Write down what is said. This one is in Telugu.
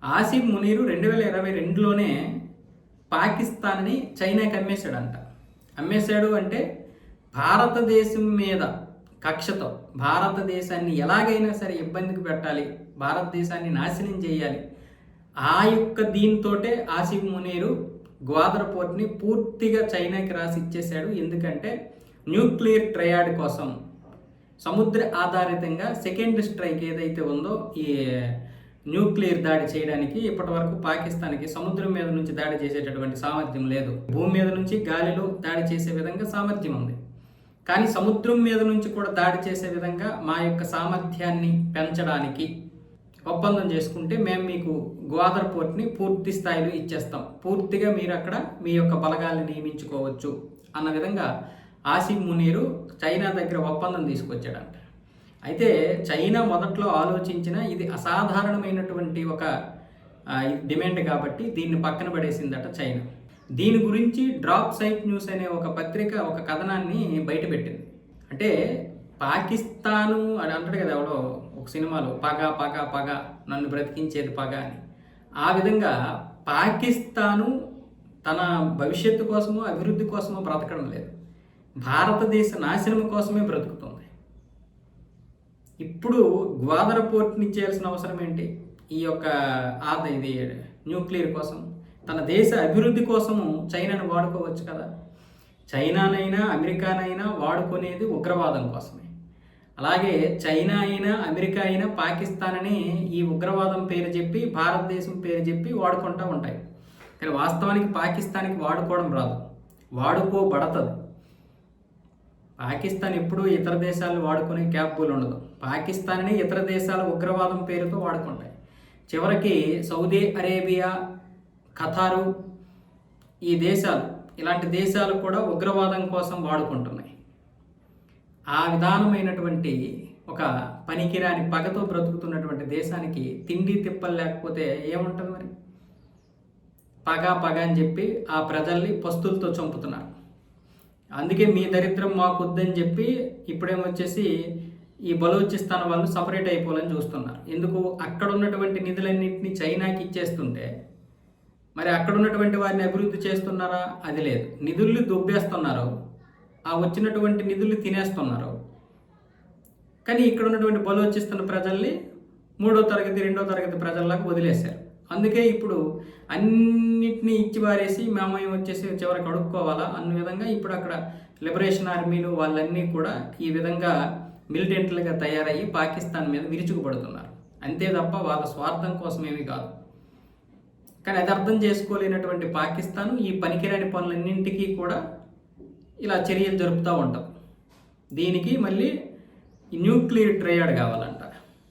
ఆసిఫ్ మునీరు 2022లోనే పాకిస్తాన్ని చైనాకి అమ్మేశాడంట. అమ్మేశాడు అంటే భారతదేశం మీద కక్షతో భారతదేశాన్ని ఎలాగైనా సరే ఇబ్బందికి పెట్టాలి, భారతదేశాన్ని నాశనం చేయాలి. ఆ యొక్క దీంతోటే ఆసిఫ్ మునీరు గ్వాదర్ పోర్ట్ని పూర్తిగా చైనాకి రాసి ఇచ్చేశాడు. ఎందుకంటే న్యూక్లియర్ ట్రయాడ్ కోసం సముద్ర ఆధారితంగా సెకండ్ స్ట్రైక్ ఏదైతే ఉందో ఈ న్యూక్లియర్ దాడి చేయడానికి ఇప్పటి వరకు పాకిస్తాన్కి సముద్రం మీద నుంచి దాడి చేసేటటువంటి సామర్థ్యం లేదు. భూమి మీద నుంచి గాలిలో దాడి చేసే విధంగా సామర్థ్యం ఉంది, కానీ సముద్రం మీద నుంచి కూడా దాడి చేసే విధంగా మా యొక్క సామర్థ్యాన్ని పెంచడానికి ఒప్పందం చేసుకుంటే మేము మీకు గ్వాదర్ పోర్ట్ని పూర్తి స్థాయిలో ఇచ్చేస్తాం, పూర్తిగా మీరు అక్కడ మీ యొక్క బలగాల్ని నియమించుకోవచ్చు అన్న విధంగా ఆసిఫ్ మునీరు చైనా దగ్గర ఒప్పందం తీసుకొచ్చాడంట. అయితే చైనా మొదట్లో ఆలోచించిన ఇది అసాధారణమైనటువంటి ఒక డిమాండ్ కాబట్టి దీన్ని పక్కన పడేసిందట చైనా. దీని గురించి డ్రాప్ సైట్ న్యూస్ అనే ఒక పత్రిక ఒక కథనాన్ని బయటపెట్టింది. అంటే పాకిస్తాను అని అంటాడు కదా ఎవడో ఒక సినిమాలో, పగ పగ పగ నన్ను బ్రతికించేది పగ అని. ఆ విధంగా పాకిస్తాను తన భవిష్యత్తు కోసమో అభివృద్ధి కోసమో బ్రతకడం లేదు, భారతదేశ నాశనం కోసమే బ్రతుకుతుంది. ఇప్పుడు గ్వాదర్ పోర్ట్ని ఇచ్చేయాల్సిన అవసరం ఏంటి? ఈ యొక్క ఇది న్యూక్లియర్ కోసం, తన దేశ అభివృద్ధి కోసము చైనాను వాడుకోవచ్చు కదా. చైనానైనా అమెరికానైనా వాడుకునేది ఉగ్రవాదం కోసమే. అలాగే చైనా అయినా అమెరికా అయినా పాకిస్తాన్ అని ఈ ఉగ్రవాదం పేరు చెప్పి భారతదేశం పేరు చెప్పి వాడుకుంటూ ఉంటాయి. కానీ వాస్తవానికి పాకిస్తాన్కి వాడుకోవడం రాదు, వాడుకోబడతది. పాకిస్తాన్ ఎప్పుడూ ఇతర దేశాలను వాడుకునే క్యాపబుల్ ఉండదు. పాకిస్తాన్ని ఇతర దేశాల ఉగ్రవాదం పేరుతో వాడుకుంటాయి. చివరికి సౌదీ అరేబియా, ఖతారు, ఈ దేశాలు, ఇలాంటి దేశాలు కూడా ఉగ్రవాదం కోసం వాడుకుంటున్నాయి. ఆ విధానమైనటువంటి ఒక పనికిరాని పగతో బ్రతుకుతున్నటువంటి దేశానికి తిండి తిప్పలు లేకపోతే ఏముంటుంది మరి? పగ పగ అని చెప్పి ఆ ప్రజల్ని పస్తులతో చంపుతున్నారు. అందుకే మీ దరిద్రం మాకు వద్దని చెప్పి ఇప్పుడేమొచ్చేసి ఈ బలూచిస్తాన్ వాళ్ళు సపరేట్ అయిపోవాలని చూస్తున్నారు. ఎందుకు? అక్కడ ఉన్నటువంటి నిధులన్నింటినీ చైనాకి ఇచ్చేస్తుంటే మరి అక్కడ ఉన్నటువంటి వారిని అభివృద్ధి చేస్తున్నారా? అది లేదు. నిధుల్ని దుబ్బేస్తున్నారు, ఆ వచ్చినటువంటి నిధుల్ని తినేస్తున్నారు. కానీ ఇక్కడ ఉన్నటువంటి బలూచిస్తాన్ ప్రజల్ని 3వ తరగతి 2వ తరగతి ప్రజల్లాగా వదిలేశారు. అందుకే ఇప్పుడు అన్నిటినీ ఇచ్చి వారేసి మేము వచ్చేసి చివరికి అడుక్కోవాలా అన్న విధంగా ఇప్పుడు అక్కడ లిబరేషన్ ఆర్మీలు వాళ్ళన్నీ కూడా ఈ విధంగా మిలిటెంట్లుగా తయారయ్యి పాకిస్తాన్ మీద విరుచుకుపడుతున్నారు. అంతే తప్ప వాళ్ళ స్వార్థం కోసమేమీ కాదు. కానీ అది అర్థం చేసుకోలేనటువంటి పాకిస్తాన్ ఈ పనికిరాని పనులన్నింటికీ కూడా ఇలా చర్యలు జరుపుతూ ఉంటాం. దీనికి మళ్ళీ న్యూక్లియర్ ట్రయాడ్ కావాలంట.